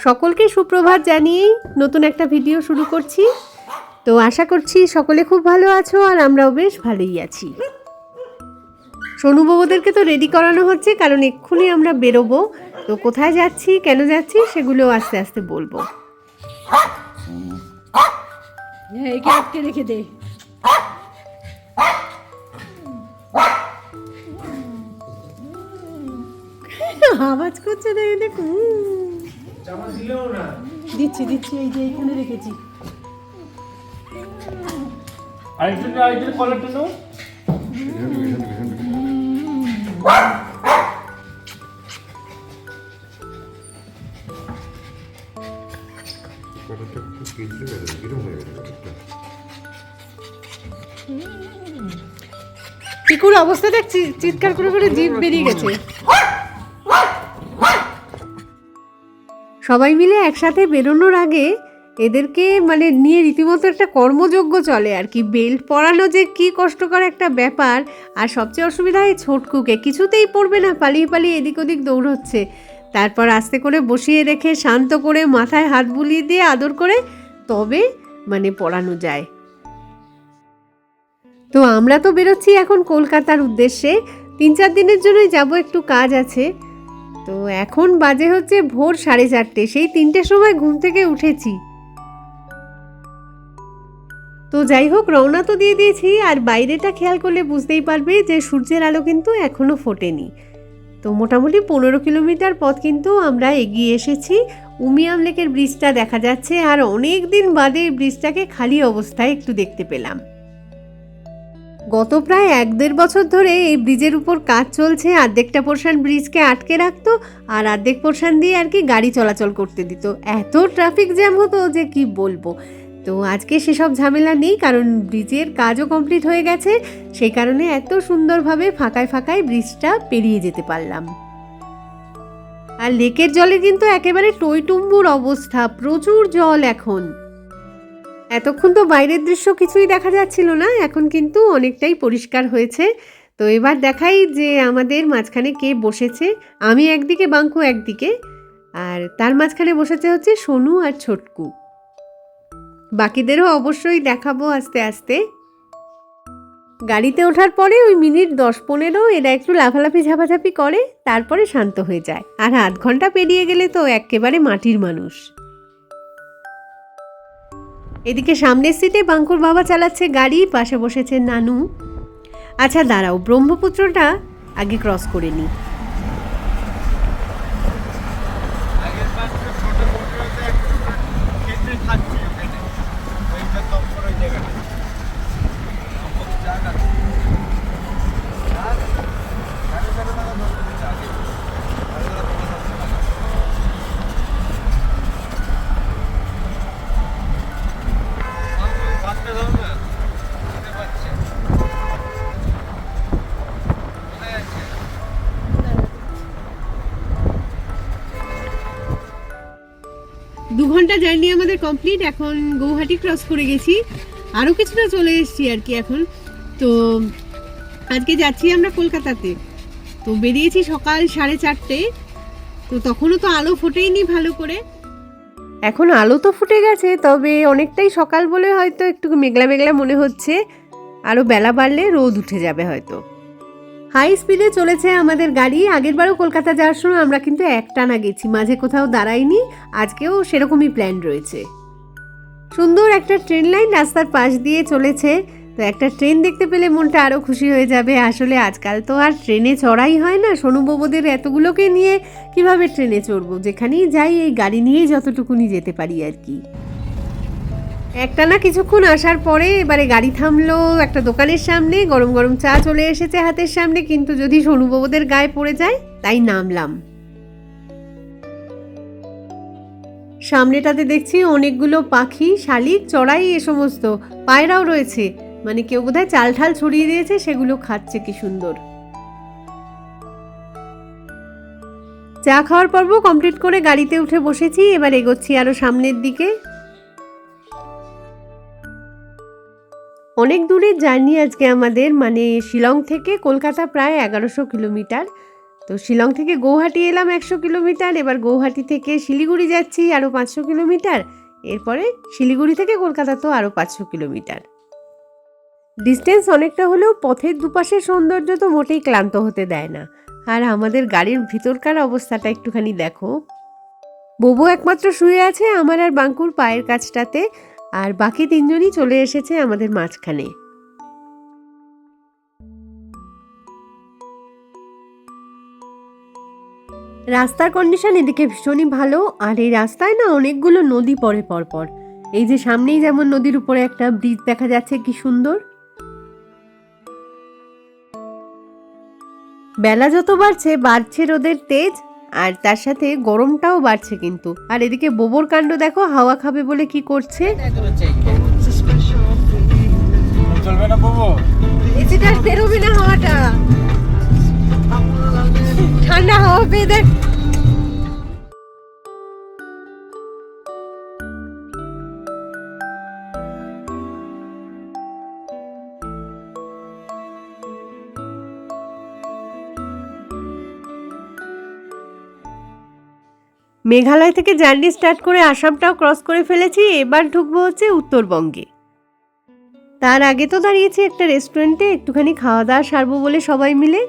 সকলকে সুপ্রভাত জানিয়েই নতুন একটা ভিডিও শুরু করছি। তো আশা করছি সকলে খুব ভালো আছো আর আমরাও বেশ ভালোই আছি। সোনু বাবুদেরকে তো রেডি করানো হচ্ছে, কারণ এক্ষুনি আমরা বেরোবো। তো কোথায় যাচ্ছি, কেন যাচ্ছি, সেগুলো আস্তে আস্তে বলবো। একে আটকে রেখে দে। আওয়াজ করছে না, এই দেখো। দিচ্ছি দিচ্ছি, এই যে এখানে রেখেছি। আরেকজন কলারটা নাও। পিকুর অবস্থা দেখ, চিৎকার করে করে জিভ বেরিয়ে গেছে। সবাই মিলে একসাথে বেরোনোর আগে এদেরকে নিয়ে রীতিমতো একটা কর্মযজ্ঞ চলে আর কি। বেল্ট পরানো যে কি কষ্টকর একটা ব্যাপার। আর সবচেয়ে অসুবিধা এই ছোটকুকে, কিছুতেই পড়বে না, পালিয়ে পালিয়ে এদিক ওদিক দৌড়চ্ছে। তারপর আস্তে করে বসিয়ে রেখে শান্ত করে মাথায় হাত বুলিয়ে দিয়ে আদর করে তবে পড়ানো যায়। তো আমরা তো বেরোচ্ছি এখন কলকাতার উদ্দেশ্যে। 3-4 দিনের জন্যই যাব, একটু কাজ আছে। তো এখন বাজে হচ্ছে ভোর 4:30। সেই 3টের সময় ঘুম থেকে উঠেছি। তো যাই হোক, রওনা তো দিয়ে দিয়েছি। আর বাইরেটা খেয়াল করলে বুঝতেই পারবে যে সূর্যের আলো কিন্তু এখনো ফোটেনি। তো মোটামুটি 15 কিলোমিটার পথ কিন্তু আমরা এগিয়ে এসেছি। উমিয়াম লেকের ব্রিজটা দেখা যাচ্ছে, আর অনেক দিন বাদে ব্রিজটাকে খালি অবস্থায় একটু দেখতে পেলাম। গত প্রায় 1-1.5 বছর ধরে এই ব্রিজের উপর কাজ চলছে। অর্ধেকটা পোর্শন ব্রিজকে আটকে রাখতো, আর অর্ধেক পোর্শন দিয়ে আর কি গাড়ি চলাচল করতে দিত। এত ট্রাফিক জ্যাম হতো যে কি বলবো। তো আজকে সেসব ঝামেলা নেই, কারণ ব্রিজের কাজও কমপ্লিট হয়ে গেছে। সেই কারণে এত সুন্দরভাবে ফাঁকায় ফাঁকায় ব্রিজটা পেরিয়ে যেতে পারলাম। আর লেকের জলে কিন্তু একেবারে টইটুম্বুর অবস্থা, প্রচুর জল এখন। এতক্ষণ তো বাইরের দৃশ্য কিছুই দেখা যাচ্ছিল না, এখন কিন্তু অনেকটাই পরিষ্কার হয়েছে। তো এবার দেখাই যে আমাদের মাঝখানে কে বসেছে। আমি একদিকে, বাঙ্কু একদিকে, আর তার মাঝখানে বসেছে হচ্ছে সোনু আর ছোটকু। বাকিদেরও অবশ্যই দেখাবো আস্তে আস্তে। গাড়িতে ওঠার পরে ওই মিনিট 10-15 এরা একটু লাফালাফি ঝাপাঝাপি করে, তারপরে শান্ত হয়ে যায়। আর আধ ঘন্টা পেরিয়ে গেলে তো একেবারে মাটির মানুষ। এদিকে সামনের সিটে বাঙ্কুর বাবা চালাচ্ছে গাড়ি, পাশে বসেছে নানু। আচ্ছা দাঁড়াও, ব্রহ্মপুত্রটা আগে ক্রস করে নিই। দু ঘন্টা জার্নি আমাদের কমপ্লিট। এখন গৌহাটি ক্রস করে গেছি, আরও কিছুটা চলে এসেছি আর কি এখন। তো আজকে যাচ্ছি আমরা কলকাতাতে। তো বেরিয়েছি সকাল 4:30। তো তখনও তো আলো ফোটেইনি ভালো করে। এখন আলো তো ফুটে গেছে, তবে অনেকটাই সকাল বলে হয়তো একটু মেঘলা মেঘলা মনে হচ্ছে। আরও বেলা বাড়লে রোদ উঠে যাবে হয়তো। হাই স্পিডে চলেছে আমাদের গাড়ি। আগেরবারও কলকাতা যাওয়ার সময় আমরা কিন্তু একটানা গেছি, মাঝে কোথাও দাঁড়াইনি। আজকেও সেরকমই প্ল্যান রয়েছে। সুন্দর একটা ট্রেন লাইন রাস্তার পাশ দিয়ে চলেছে। তো একটা ট্রেন দেখতে পেলে মনটা আরও খুশি হয়ে যাবে। আসলে আজকাল তো আর ট্রেনে চড়াই হয় না। সোনু বাবুদের এতগুলোকে নিয়ে কিভাবে ট্রেনে চড়বো? যেখানেই যাই এই গাড়ি নিয়েই যতটুকুনি যেতে পারি আর কি। একটানা কিছুক্ষণ আসার পরে এবারে গাড়ি থামলো একটা দোকানের সামনে। গরম গরম চা চলে এসেছে হাতের সামনে, কিন্তু যদি সোনু বাবুদের গায়ে পড়ে যায় তাই নামলাম। সামনেটাতে দেখছি অনেকগুলো পাখি, শালিক, চড়াই, এ সমস্ত পায়রাও রয়েছে। কেউ বোধহয় চাল ঠাল ছড়িয়ে দিয়েছে, সেগুলো খাচ্ছে। কি সুন্দর। চা খাওয়ার পর্ব কমপ্লিট করে গাড়িতে উঠে বসেছি। এবার এগোচ্ছি আরো সামনের দিকে। অনেক দূরের জার্নি আজকে আমাদের, শিলং থেকে কলকাতা প্রায় 1100 কিলোমিটার। তো শিলং থেকে গৌহাটি এলাম 100 কিলোমিটার, এবার গৌহাটি থেকে শিলিগুড়ি যাচ্ছি আরও 500 কিলোমিটার, এরপরে শিলিগুড়ি থেকে কলকাতা তো আরও 500 কিলোমিটার। ডিস্টেন্স অনেকটা হলেও পথের দুপাশের সৌন্দর্য তো মোটেই ক্লান্ত হতে দেয় না। আর আমাদের গাড়ির ভিতরকার অবস্থাটা একটুখানি দেখো। বোবো একমাত্র শুয়ে আছে আমার আর বাঙ্কুর পায়ের কাছটাতে, আর বাকি তিনজনই চলে এসেছে আমাদের মাঝখানে। রাস্তার কন্ডিশন এদিকে ভীষণই ভালো, আর এই রাস্তায় না অনেকগুলো নদী পড়ে পরপর। এই যে সামনেই যেমন নদীর উপরে একটা ব্রিজ দেখা যাচ্ছে, কি সুন্দর। বেলা যত বাড়ছে রোদের তেজ, আর তার সাথে গরমটাও বাড়ছে কিন্তু। আর এদিকে বোবোর কাণ্ড দেখো, হাওয়া খাবে বলে কি করছে। চলবে না বাবু, এসিটা বেরোবে না, হাওয়াটা ঠান্ডা হাওয়া পেয়ে দেখ। মেঘালয় থেকে জার্নি স্টার্ট করে আসামটাও ক্রস করে ফেলেছি, এবার ঢুকবো হচ্ছে উত্তরবঙ্গে। তার আগে তো দাঁড়িয়েছি একটা রেস্টুরেন্টে, একটুখানি খাওয়া দাওয়া সারবো বলে সবাই মিলে,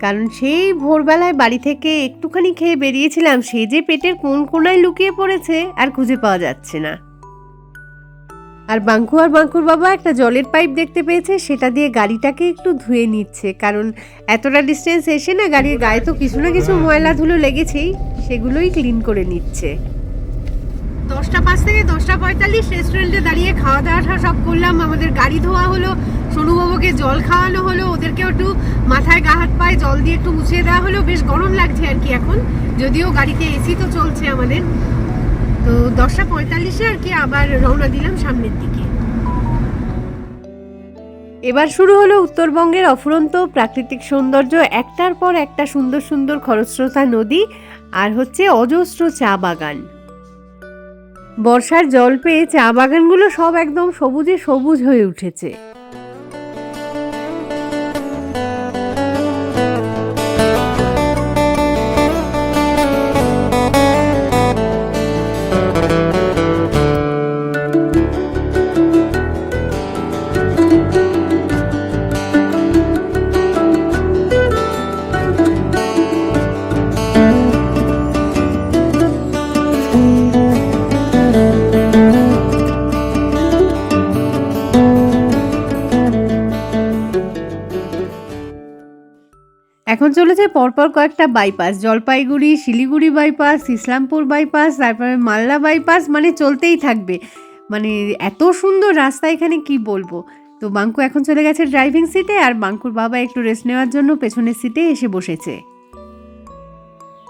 কারণ সেই ভোরবেলায় বাড়ি থেকে একটুখানি খেয়ে বেরিয়েছিলাম, সে যে পেটের কোন কোনায় লুকিয়ে পড়েছে আর খুঁজে পাওয়া যাচ্ছে না। আর বাঙ্কুর বাবা একটা জলের পাইপ দেখতে পেয়েছে, সেটা দিয়ে গাড়িটাকে একটু ধুয়ে নিচ্ছে, কারণ এতটা ডিস্টেন্স এসে না গাড়ির গায়ে তো কিছু না কিছু ময়লা ধুলো লেগেছেই, সেগুলোই ক্লিন করে নিচ্ছে। 10:05 থেকে 10:45 রেস্টুরেন্টে দাঁড়িয়ে খাওয়া দাওয়াটা সব করলাম, আমাদের গাড়ি ধোয়া হলো, সোনুবাবুকে জল খাওয়ানো হলো, ওদেরকেও একটু মাথায় গা হাত পায়ে জল দিয়ে একটু মুছিয়ে দেওয়া হলো। বেশ গরম লাগছে আর কি এখন, যদিও গাড়িতে এসি তো চলছে আমাদের। তো 10:45 আর কি আবার রওনা দিলাম সামনের দিকে। এবার শুরু হলো উত্তরবঙ্গের অফুরন্ত প্রাকৃতিক সৌন্দর্য, একটার পর একটা সুন্দর সুন্দর খরস্রোতা নদী, আর হচ্ছে অজস্র চা বাগান। বর্ষার জল পেয়ে চা বাগানগুলো সব একদম সবুজে সবুজ হয়ে উঠেছে। এখন চলেছে পরপর কয়েকটা bypass, Jalpaiguri, Siliguri bypass, Islampur bypass, তারপরে মালদা বাইপাস, মানে চলতেই থাকবে। মানে এত সুন্দর রাস্তা এখানে, কি বলবো। তো বাঙ্কু এখন চলে গেছে ড্রাইভিং সিটে, আর বাঙ্কুর বাবা একটু রেস্ট নেওয়ার জন্য পেছনের সিটে এসে বসেছে।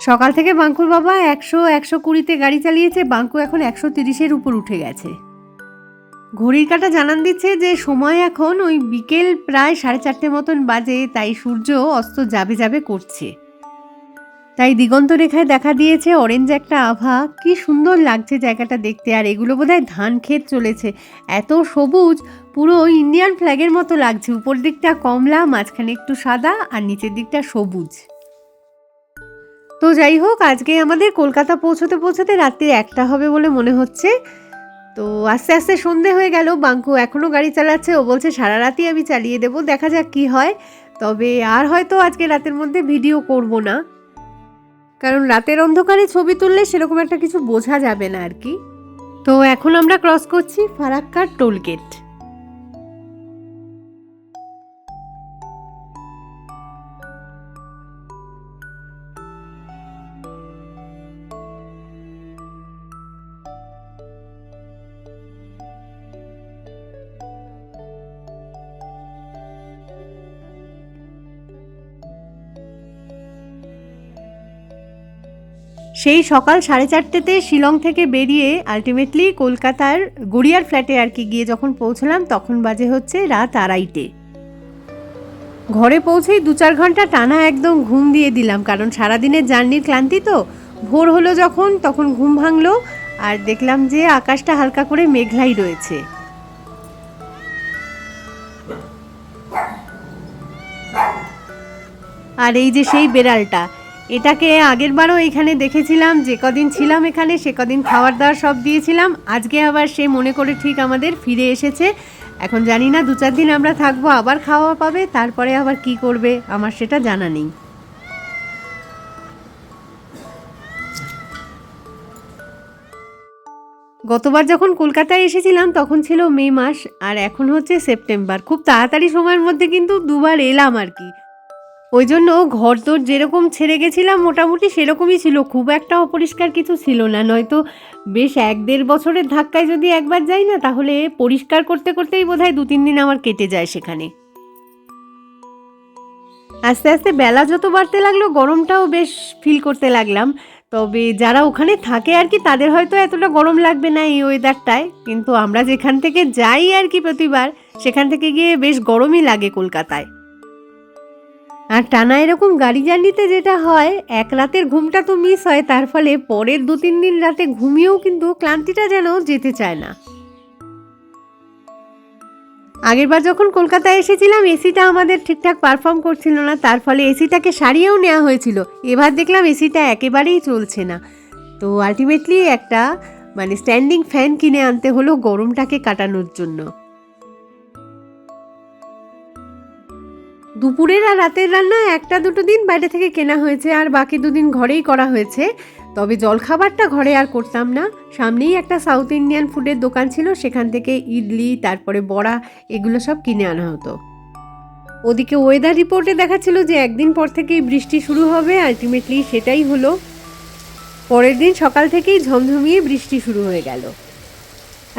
সকাল থেকে বাঙ্কুর বাবা 100-120-তে গাড়ি চালিয়েছে, বাঙ্কু এখন 130-এর উপর উঠে গেছে। ঘড়ির কাঁটা জানান দিচ্ছে যে সময় এখন ওই বিকেল প্রায় 4:30 মতন বাজে, তাই সূর্য অস্ত যাবে করছে। তাই দিগন্ত রেখায় দেখা দিয়েছে অরেঞ্জ একটা আভা, কি সুন্দর লাগছে জায়গাটা দেখতে। আর এগুলো বোধহয় ধান ক্ষেত চলেছে, এত সবুজ, পুরো ইন্ডিয়ান ফ্ল্যাগের মতো লাগছে। উপর দিকটা কমলা, মাঝখানে একটু সাদা, আর নিচের দিকটা সবুজ। তো যাই হোক, আজকে আমাদের কলকাতা পৌঁছতে রাত্রি 1টা হবে বলে মনে হচ্ছে। তো আস্তে আস্তে সন্ধে হয়ে গেল, বাঙ্কু এখনও গাড়ি চালাচ্ছে, ও বলছে সারা রাতই আমি চালিয়ে দেবো, দেখা যাক কি হয়। তবে আর হয়তো আজকে রাতের মধ্যে ভিডিও করব না, কারণ রাতের অন্ধকারে ছবি তুললে সেরকম একটা কিছু বোঝা যাবে না আর কি। তো এখন আমরা ক্রস করছি ফারাক্কার টোল গেট। সেই সকাল 4:30-তে শিলং থেকে বেরিয়ে আলটিমেটলি কলকাতার গড়িয়ার ফ্ল্যাটে আর কি গিয়ে যখন পৌঁছলাম, তখন বাজে হচ্ছে রাত 2:30। ঘরে পৌঁছেই 2-4 ঘন্টা টানা একদম ঘুম দিয়ে দিলাম, কারণ সারাদিনের জার্নির ক্লান্তি তো। ভোর হলো যখন, তখন ঘুম ভাঙলো, আর দেখলাম যে আকাশটা হালকা করে মেঘলাই রয়েছে। আর এই যে সেই বেড়ালটা, এটাকে আগেরবারও এখানে দেখেছিলাম, যে কদিন ছিলাম এখানে সে কদিন খাবার দাবার সব দিয়েছিলাম। আজকে আবার সে মনে করে ঠিক আমাদের ফিরে এসেছে। এখন জানি না 2-4 দিন আমরা থাকবো, আবার খাওয়া পাবে, তারপরে আবার কি করবে আমার সেটা জানা নেই। গতবার যখন কলকাতায় এসেছিলাম তখন ছিল মে মাস, আর এখন হচ্ছে সেপ্টেম্বর। খুব তাড়াতাড়ি সময়ের মধ্যে কিন্তু দুবার এলাম আর কি। ওই জন্য ঘর তোর যেরকম ছেড়ে গেছিলাম মোটামুটি সেরকমই ছিল, খুব একটা অপরিষ্কার কিছু ছিল না। নয়তো বেশ 1-1.5 বছরের ধাক্কায় যদি একবার যাই না, তাহলে পরিষ্কার করতে করতেই বোধহয় 2-3 দিন আমার কেটে যায় সেখানে। আস্তে আস্তে বেলা যত বাড়তে লাগলো গরমটাও বেশ ফিল করতে লাগলাম। তবে যারা ওখানে থাকে আর কি তাদের হয়তো এতটা গরম লাগবে না এই ওয়েদারটায়, কিন্তু আমরা যেখান থেকে যাই আর কি প্রতিবার, সেখান থেকে গিয়ে বেশ গরমই লাগে কলকাতায়। আর টানা এরকম গাড়ি জার্নিতে যেটা হয়, এক রাতের ঘুমটা তো মিস হয়, তার ফলে পরের 2-3 দিন রাতে ঘুমিয়েও কিন্তু ক্লান্তিটা যেন যেতে চায় না। আগেরবার যখন কলকাতায় এসেছিলাম এসিটা আমাদের ঠিকঠাক পারফর্ম করছিল না, তার ফলে এসিটাকে সারিয়েও নেওয়া হয়েছিল। এবার দেখলাম এসিটা একেবারেই চলছে না, তো আলটিমেটলি একটা স্ট্যান্ডিং ফ্যান কিনে আনতে হলো গরমটাকে কাটানোর জন্য। দুপুরের আর রাতের রান্না 1-2 দিন বাইরে থেকে কেনা হয়েছে, আর বাকি 2 দিন ঘরেই করা হয়েছে। তবে জলখাবারটা ঘরে আর করতাম না। সামনেই একটা সাউথ ইন্ডিয়ান ফুডের দোকান ছিল, সেখান থেকে ইডলি তারপরে বড়া এগুলো সব কিনে আনা হতো। ওদিকে ওয়েদার রিপোর্টে দেখাচ্ছিল যে 1 দিন পর থেকেই বৃষ্টি শুরু হবে, আলটিমেটলি সেটাই হলো। পরের দিন সকাল থেকেই ঝমঝমিয়ে বৃষ্টি শুরু হয়ে গেল,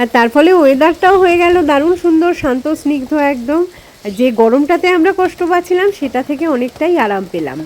আর তার ফলে ওয়েদারটাও হয়ে গেল দারুণ সুন্দর, শান্ত স্নিগ্ধ একদম। যে গরমটাতে আমরা কষ্ট পাচ্ছিলাম সেটা থেকে অনেকটাই আরাম পেলাম।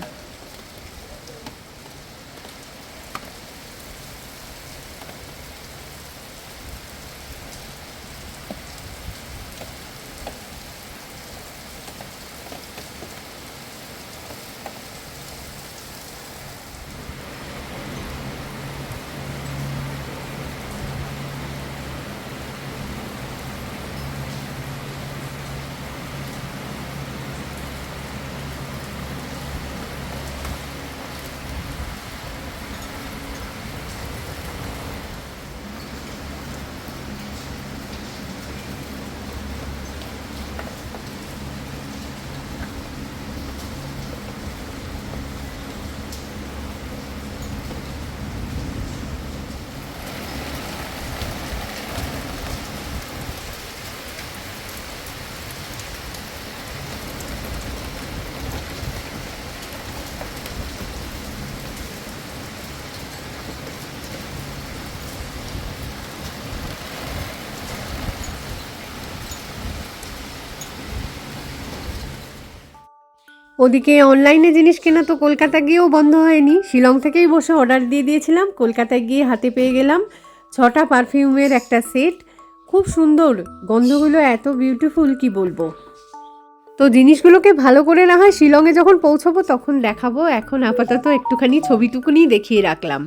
ওদিকে অনলাইনে জিনিস কেনা তো কলকাতা গিয়েও বন্ধ হয়নি। শিলং থেকেই বসে অর্ডার দিয়ে দিয়েছিলাম, কলকাতায় গিয়ে হাতে পেয়ে গেলাম 6টা পারফিউমের একটা সেট। খুব সুন্দর, গন্ধগুলো এত বিউটিফুল কি বলবো। তো জিনিসগুলোকে ভালো করে না হয় শিলংয়ে যখন পৌঁছবো তখন দেখাবো, এখন আপাতত একটুখানি ছবিটুকুনি দেখিয়ে রাখলাম।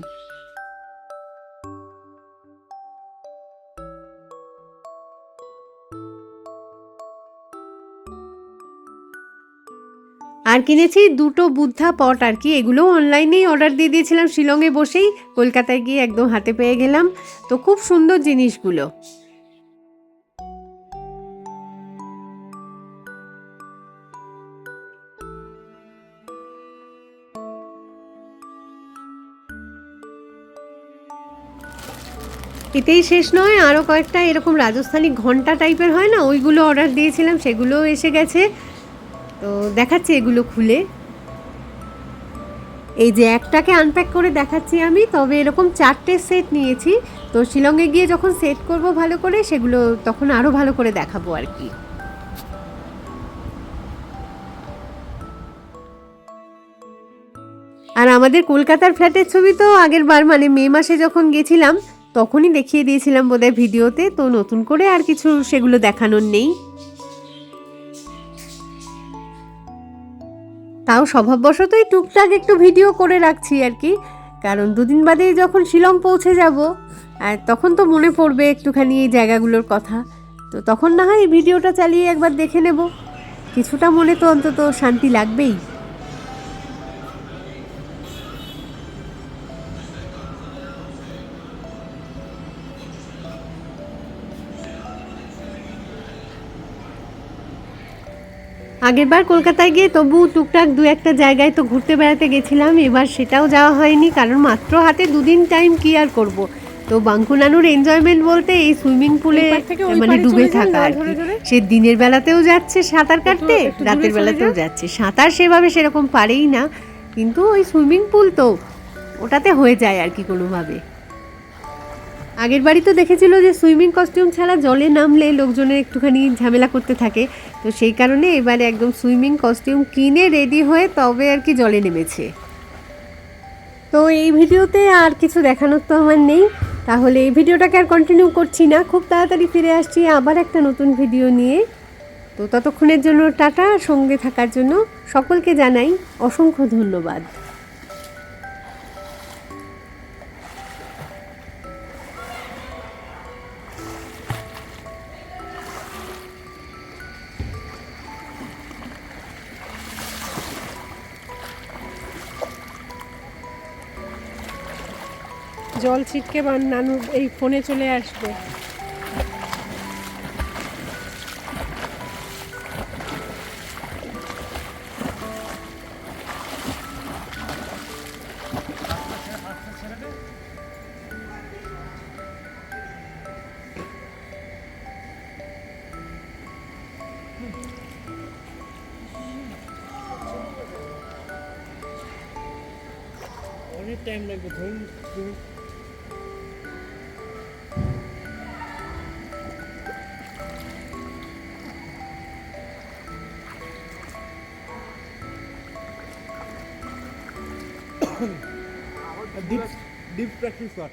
আর কিনেছি 2টো বুদ্ধা পট আর কি, এগুলোও অনলাইনেই অর্ডার দিয়ে দিয়েছিলাম শিলংয়ে বসেই, কলকাতায় গিয়ে একদম হাতে পেয়ে গেলাম। তো খুব সুন্দর জিনিসগুলো। এতেই শেষ নয়, আরও কয়েকটা এরকম রাজস্থানী ঘন্টা টাইপের হয় না, ওইগুলো অর্ডার দিয়েছিলাম, সেগুলোও এসে গেছে। তো দেখাচ্ছি এগুলো খুলে। এই যে একটাকে আনপ্যাক করে দেখাচ্ছি আমি, তবে এরকম 4টে সেট নিয়েছি। তো শিলংয়ে গিয়ে যখন সেট করব ভালো করে, সেগুলো তখন আরও ভালো করে দেখাবো আর কি। আর আমাদের কলকাতার ফ্ল্যাটের ছবি তো আগের বার মে মাসে যখন গেছিলাম তখনই দেখিয়ে দিয়েছিলাম বোধহয় ভিডিওতে, তো নতুন করে আর কিছু সেগুলো দেখানোর নেই। তাও স্বভাববশতই টুকটাক একটু ভিডিও করে রাখছি আর কি, কারণ 2 দিন বাদে যখন শিলং পৌঁছে যাব আর তখন তো মনে পড়বে একটুখানি এই জায়গাগুলোর কথা। তো তখন না হয় এই ভিডিওটা চালিয়ে একবার দেখে নেব, কিছুটা মনে তো অন্তত শান্তি লাগবেই। আগেরবার কলকাতায় গিয়ে তবু টুকটাক দু একটা জায়গায় তো ঘুরতে বেড়াতে গেছিলাম, এবার সেটাও যাওয়া হয়নি কারণ মাত্র হাতে দুদিন টাইম, কি আর করব। তো বাঙ্কু নানুর এনজয়মেন্ট বলতে এই সুইমিং পুলে এই পার থেকে ওই মানে পারে ডুবে চলে যান, থাকা আর ধরে কি। ধরে। সে দিনের বেলাতেও যাচ্ছে সাঁতার কাটতে, একটু দূরে রাতের চলে বেলাতেও যান। যাচ্ছে। সাঁতার সেভাবে সেরকম পারেই না, কিন্তু ওই সুইমিং পুল তো ওটাতে হয়ে যায় আর কি কোনোভাবে। আগের বাড়ি তো দেখেছিল যে সুইমিং কস্টিউম ছাড়া জলে নামলে লোকজনের একটুখানি ঝামেলা করতে থাকে, তো সেই কারণে এবারে একদম সুইমিং কস্টিউম কিনে রেডি হয়ে তবে আর কি জলে নেমেছে। তো এই ভিডিওতে আর কিছু দেখানোর তো আমার নেই, তাহলে এই ভিডিওটাকে আর কন্টিনিউ করছি না, খুব তাড়াতাড়ি ফিরে আসছি আবার একটা নতুন ভিডিও নিয়ে। তো ততক্ষণের জন্য টাটা, সঙ্গে থাকার জন্য সকলকে জানাই অসংখ্য ধন্যবাদ। জল ছিটকে বা নানু এই ফোনে চলে আসবে। অনেক টাইম লাগবে ধরুন। ডিপ প্র্যাকটিস কর।